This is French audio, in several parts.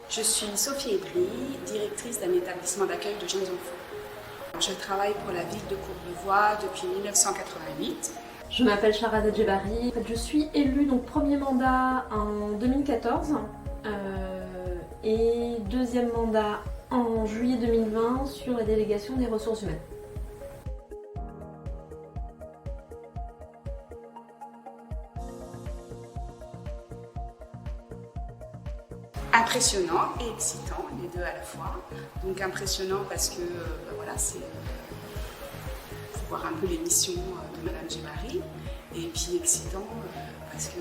Je suis Sophie Ebry, directrice d'un établissement d'accueil de jeunes enfants. Je travaille pour la ville de Courbevoie depuis 1988. Je m'appelle Sharada Djebari. Je suis élue donc premier mandat en 2014 et deuxième mandat en juillet 2020 sur la délégation des ressources humaines. Impressionnant et excitant, les deux à la fois. Donc impressionnant parce que voilà, c'est voir un peu les missions de Madame Djebari, et puis excitant parce que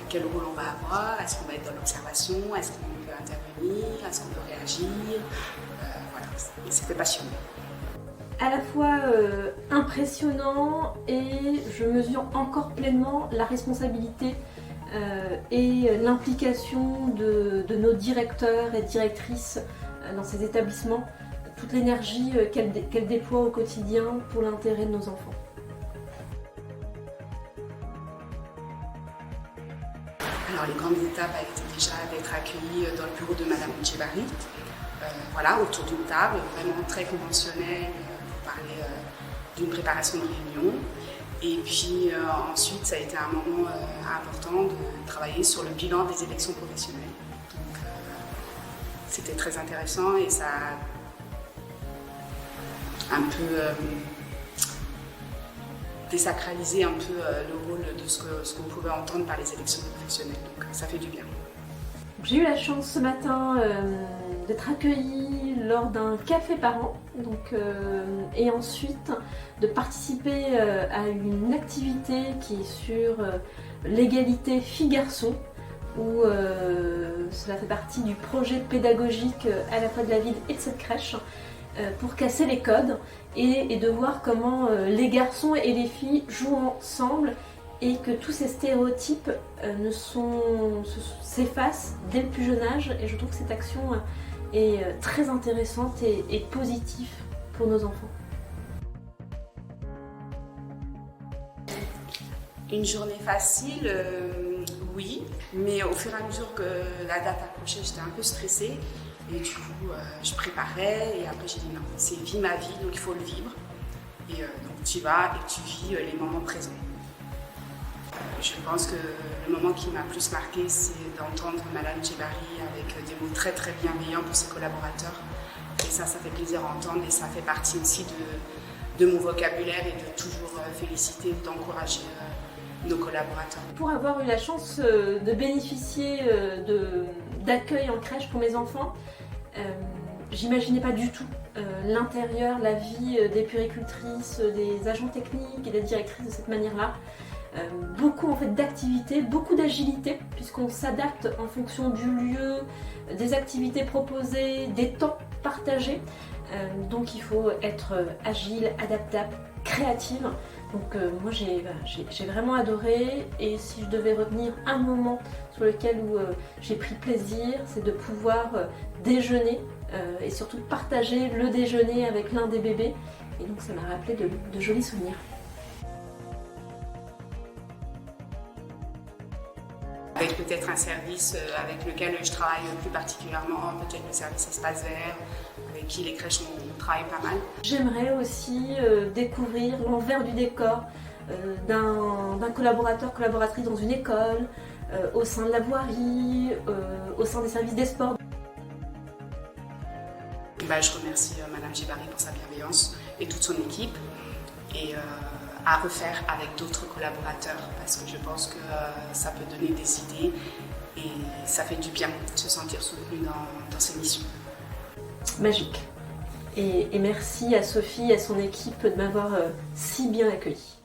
quel rôle on va avoir, est-ce qu'on va être dans l'observation, est-ce qu'on peut intervenir, est-ce qu'on peut réagir, voilà, c'était passionnant. À la fois impressionnant et je mesure encore pleinement la responsabilité et l'implication de nos directeurs et directrices dans ces établissements, toute l'énergie qu'elles déploient au quotidien pour l'intérêt de nos enfants. Alors les grandes étapes a été déjà d'être accueillie dans le bureau de Madame Djebari, voilà, autour d'une table vraiment très conventionnelle pour parler d'une préparation de réunion. Et puis ensuite, ça a été un moment important de travailler sur le bilan des élections professionnelles. Donc c'était très intéressant et ça a un peu désacralisé un peu le rôle de ce qu'on pouvait entendre par les élections professionnelles. Donc ça fait du bien. J'ai eu la chance ce matin d'être accueillie lors d'un café parent et ensuite de participer à une activité qui est sur l'égalité filles-garçons où cela fait partie du projet pédagogique à la fois de la ville et de cette crèche pour casser les codes et de voir comment les garçons et les filles jouent ensemble et que tous ces stéréotypes s'effacent dès le plus jeune âge. Et je trouve que cette action est très intéressante et positive pour nos enfants. Une journée facile, oui, mais au fur et à mesure que la date approchait, j'étais un peu stressée. Et du coup, je préparais et après j'ai dit non, c'est vie ma vie, donc il faut le vivre. Et donc tu vas et tu vis les moments présents. Je pense que le moment qui m'a plus marqué, c'est d'entendre Madame Djebari avec des mots très très bienveillants pour ses collaborateurs. Et ça fait plaisir à entendre et ça fait partie aussi de mon vocabulaire et de toujours féliciter ou d'encourager nos collaborateurs. Pour avoir eu la chance de bénéficier d'accueil en crèche pour mes enfants, j'imaginais pas du tout l'intérieur, la vie des puéricultrices, des agents techniques et des directrices de cette manière-là. Beaucoup en fait d'activités, beaucoup d'agilité puisqu'on s'adapte en fonction du lieu, des activités proposées, des temps partagés. Donc il faut être agile, adaptable, créative. Donc moi j'ai vraiment adoré et si je devais retenir un moment sur lequel j'ai pris plaisir, c'est de pouvoir déjeuner et surtout partager le déjeuner avec l'un des bébés. Et donc ça m'a rappelé de jolis souvenirs. Avec peut-être un service avec lequel je travaille plus particulièrement, peut-être le service Espace Vert, avec qui les crèches on travaille pas mal. J'aimerais aussi découvrir l'envers du décor d'un collaboratrice dans une école, au sein de la voirie, au sein des services des sports. Je remercie Madame Djebari pour sa bienveillance et toute son équipe. Et à refaire avec d'autres collaborateurs parce que je pense que ça peut donner des idées et ça fait du bien de se sentir soutenu dans ces missions. Magique. Et merci à Sophie et à son équipe de m'avoir si bien accueillie.